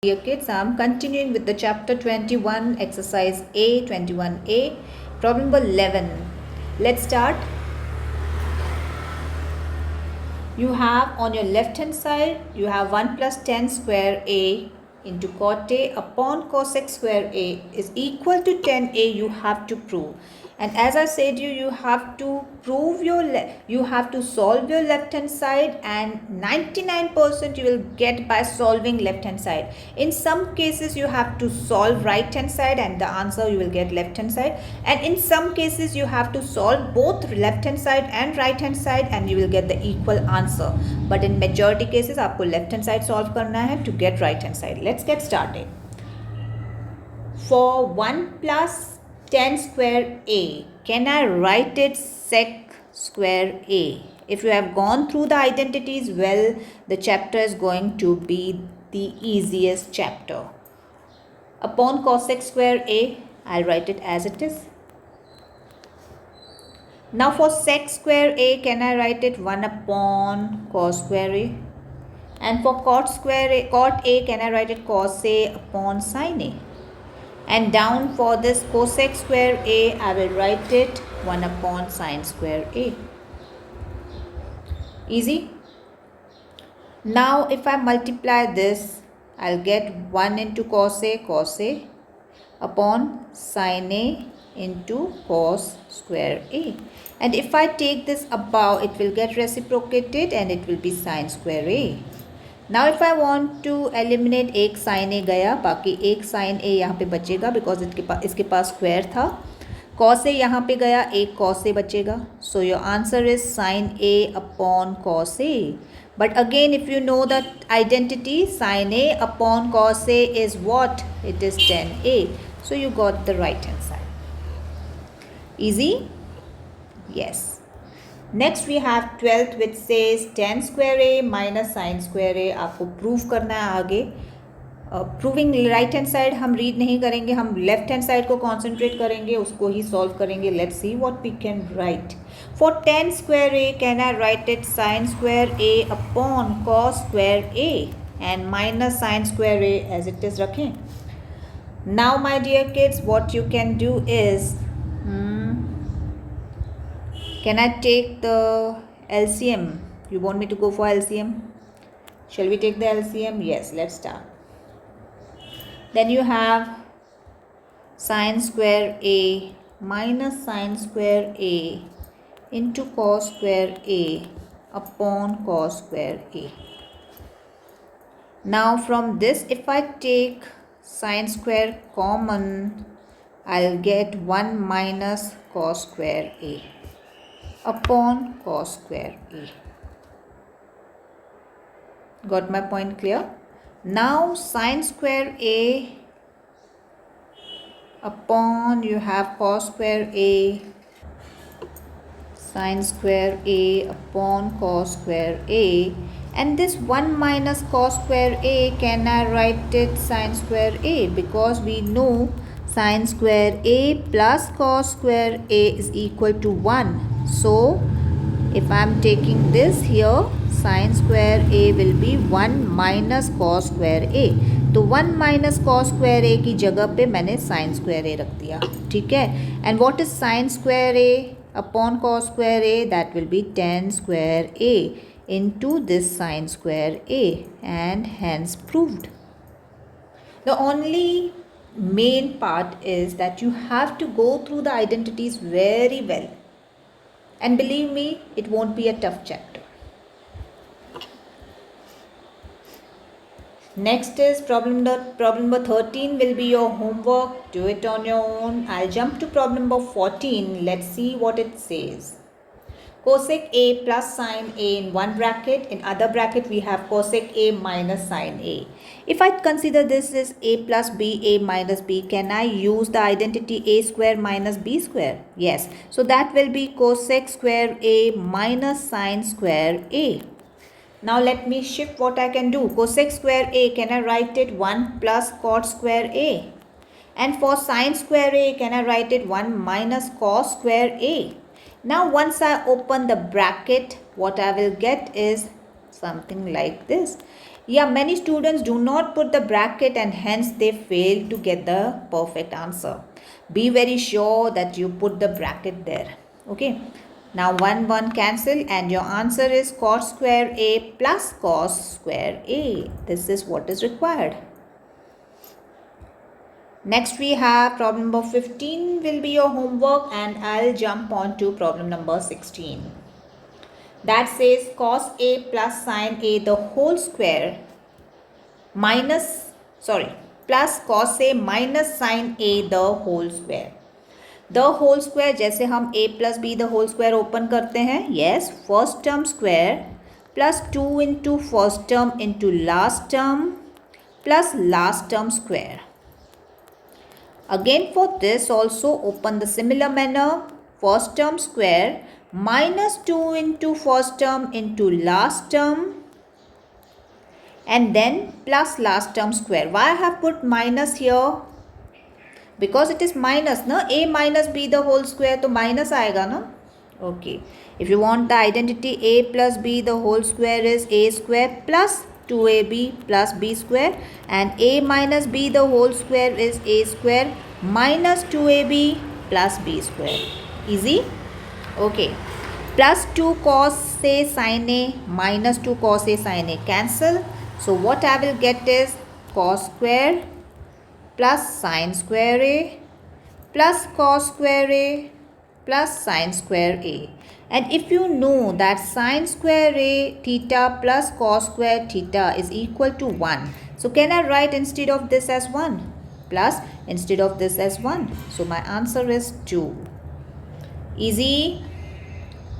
Dear kids, I am continuing with the chapter 21, exercise A, 21A, problem number 11. Let's start. You have on your left hand side, you have 1 plus 10 square A into cot A upon cosec square A is equal to 10A. You have to prove. And as I said you have to prove you have to solve your left hand side, and 99% you will get by solving left hand side. In some cases you have to solve right hand side and the answer you will get left hand side, and in some cases you have to solve both left hand side and right hand side and you will get the equal answer. But in majority cases आपको left hand side solve करना है to get right hand side. Let's get started. For 1 plus 10 square A, can I write it sec square A? If you have gone through the identities well, the chapter is going to be the easiest chapter. Upon cosec square A, I'll write it as it is. Now for sec square A, can I write it 1 upon cos square A? And for cot A, can I write it cos A upon sin A? And down for this cosec square A, I will write it 1 upon sin square A. Easy. Now if I multiply this, I'll get 1 into cos A upon sin A into cos square A. And if I take this above, it will get reciprocated and it will be sin square A. Now if I want to eliminate एक sin A गया, बाकी एक sin A यहाँ पे बचेगा because इसके पास square था. cos A यहाँ पे गया, एक cos A बचेगा. So your answer is sin A upon cos A. But again, if you know the identity, sin A upon cos A is what? It is 10A. So you got the right hand side. Easy? Yes. Next we have 12th which says 10 square A minus sin square A. आपको prove करना है आगे. Proving right hand side हम read नहीं करेंगे, हम left hand side को concentrate करेंगे, उसको ही solve करेंगे. Let's see what we can write. For 10 square A, can I write it sin square A upon cos square A and minus sin square A as it is रखें. Now my dear kids, what you can do is, can I take the LCM? You want me to go for LCM? Shall we take the LCM? Yes, let's start. Then you have sin square A minus sin square A into cos square A upon cos square A. Now from this, if I take sin square common, I'll get 1 minus cos square A upon cos square A. Got my point clear? Now sin square A upon, you have cos square A, sin square A upon cos square A, and this 1 minus cos square A, can I write it sin square A? Because we know sin square A plus cos square A is equal to 1. So if I am taking this here, sin square A will be 1 minus cos square A. तो 1 minus cos square A की जगह पे मैंने sin square A रख दिया. ठीक है. And what is sin square A upon cos square A? That will be 10 square A into this sin square A, and hence proved. The only main part is that you have to go through the identities very well. And believe me, it won't be a tough chapter. Next is problem number 13 will be your homework. Do it on your own. I'll jump to problem number 14. Let's see what it says. Cosec A plus sin A in one bracket. In other bracket, we have cosec A minus sin A. If I consider this is A plus B, A minus B, can I use the identity A square minus B square? Yes. So that will be cosec square A minus sin square A. Now let me shift what I can do. Cosec square A, can I write it 1 plus cot square A? And for sin square A, can I write it 1 minus cos square A? Now once I open the bracket, what I will get is something like this. Yeah, many students do not put the bracket and hence they fail to get the perfect answer. Be very sure that you put the bracket there. Okay. Now 1 cancel and your answer is cos square A plus cos square A. This is what is required. Next we have problem number 15 will be your homework, and I'll jump on to problem number 16. That says cos A plus sin A the whole square plus cos A minus sin A the whole square. The whole square जैसे हम a plus b the whole square open करते हैं, yes, first term square plus 2 into first term into last term plus last term square. Again for this also open the similar manner, first term square minus 2 into first term into last term and then plus last term square. Why I have put minus here? Because it is minus na, a minus b the whole square तो minus आएगा ना. Okay, if you want the identity a plus b the whole square is a square plus 2ab plus b square, and a minus b the whole square is a square minus 2ab plus b square. Easy. Okay, plus 2 cos a sin a minus 2 cos a sin a cancel. So what I will get is cos square plus sin square a plus cos square a plus sin square a. And if you know that sin square a theta plus cos square theta is equal to 1, so can I write instead of this as 1 plus instead of this as 1? So my answer is 2. Easy.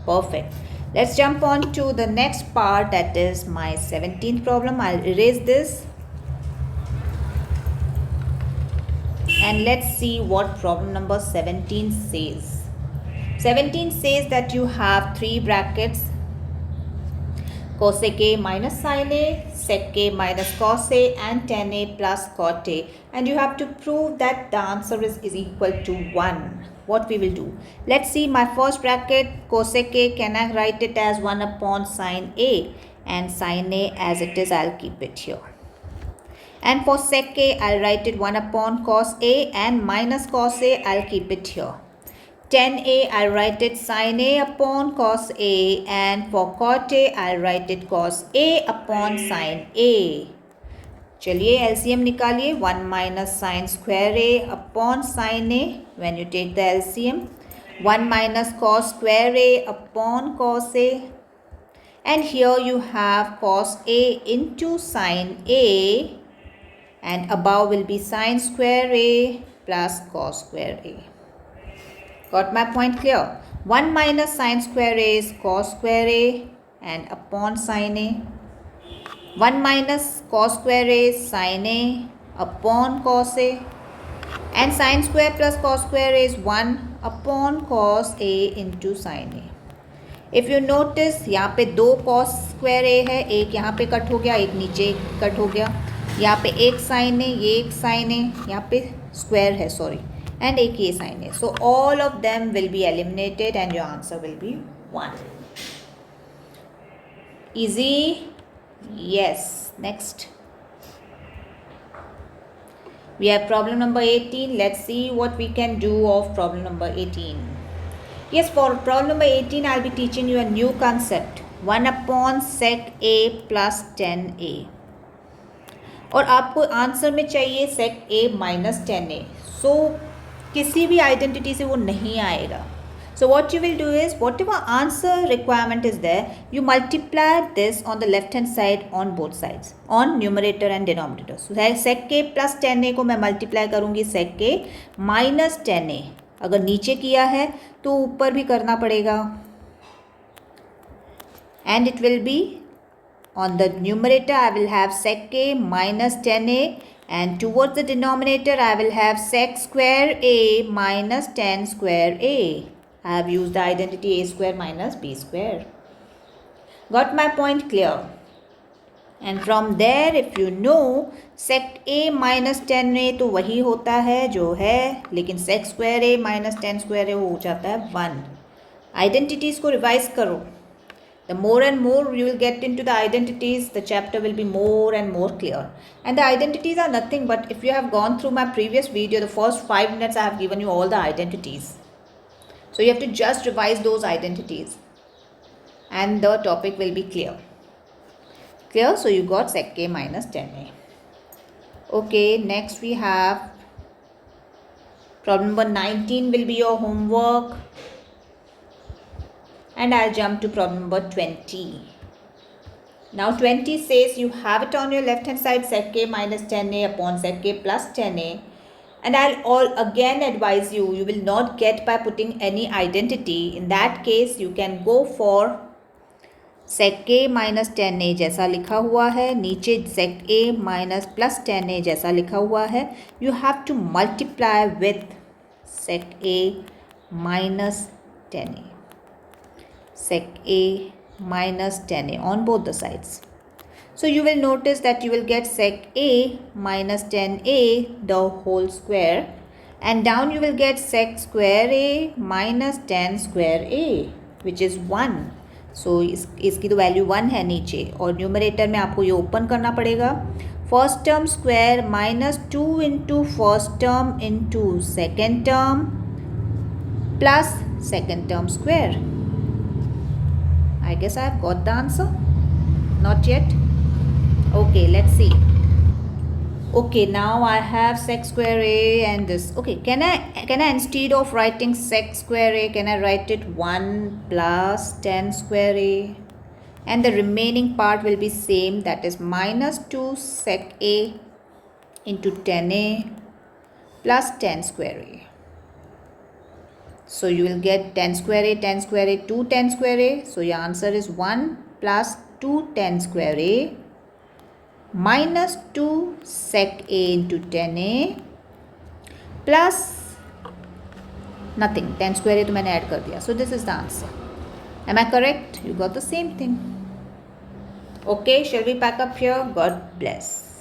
Perfect. Let's jump on to the next part, that is my 17th problem. I'll erase this. And let's see what problem number 17 says. 17 says that you have 3 brackets, cosec a minus sin a, sec a minus cos a, and tan a plus cot a. And you have to prove that the answer is equal to 1. What we will do? Let's see my first bracket, cosec a, can I write it as 1 upon sin a, and sin a as it is, I'll keep it here. And for sec a, I'll write it 1 upon cos a, and minus cos a, I'll keep it here. Tan a, I'll write it sin a upon cos a, and for cot a, I'll write it cos a upon sin a. चलिए LCM निकालिए, 1 minus sin square a upon sin a, when you take the LCM, 1 minus cos square a upon cos a, and here you have cos a into sin a, and above will be sin square a plus cos square a. Got my point clear? 1 minus sin square a is cos square a, and upon sin a. 1 minus cos square a is sin a upon cos a, and sin square plus cos square a is 1 upon cos a into sin a. If you notice यहाँ पे 2 cos square a है, एक यहाँ पे cut हो गया, एक नीचे कट हो गया, यहाँ पे एक साइन है, ये एक साइन है, यहाँ पे स्क्वायर है सॉरी, एंड एक ये साइन है. So all of them will be eliminated and your answer will be 1. Easy? Yes. Next we have problem number 18. Let's see what we can do of problem number 18. Yes, for problem number 18 I'll be teaching you a new concept, 1 upon sec a plus tan a. और आपको answer में चाहिए sec a minus tan a. सो किसी भी identity से वो नहीं आएगा. So what you will do is, whatever answer requirement is there, you multiply this on the left hand side on both sides, on numerator and denominator. So sec a plus tan a को मैं multiply करूँगी sec a minus tan a. अगर नीचे किया है तो ऊपर भी करना पड़ेगा. And it will be on the numerator I will have sec a minus tan a, and towards the denominator I will have sec square a minus tan square a. I have used the identity a square minus b square. Got my point clear? And from there if you know sec a minus tan a तो वही होता है जो है, लेकिन sec square a minus tan square a वो हो जाता है 1. आइडेंटिटीज़ को रिवाइज करो. The more and more you will get into the identities, the chapter will be more and more clear. And the identities are nothing but, if you have gone through my previous video, the first 5 minutes I have given you all the identities. So you have to just revise those identities and the topic will be clear. Clear? So you got sec k minus tan A. Okay, next we have problem number 19 will be your homework. And I'll jump to problem number 20. Now 20 says you have it on your left hand side sec k minus tan A upon sec k plus tan A. And I'll again advise you will not get by putting any identity. In that case you can go for sec a minus ten A जैसा लिखा हुआ है, नीचे sec a minus plus ten A जैसा लिखा हुआ है. You have to multiply with sec a minus ten A, sec a minus tan A on both the sides. So you will notice that you will get sec A minus tan A the whole square, and down you will get sec square A minus tan square A, which is 1. So इसकी तो value 1 है नीचे, और numerator में आपको ये open करना पड़ेगा. First term square minus 2 into first term into second term plus second term square. I guess I have got the answer. Not yet. Okay, let's see. Okay, now I have sec square A and this. Okay, can I instead of writing sec square A, can I write it 1 plus tan square A? And the remaining part will be same, that is minus 2 sec A into tan A plus tan square A. So you will get tan square A, 2 tan square A. So your answer is 1 plus 2 tan square A minus 2 sec A into tan A plus nothing. Tan square A तो मैंने add कर दिया. So this is the answer. Am I correct? You got the same thing. Okay, shall we pack up here? God bless.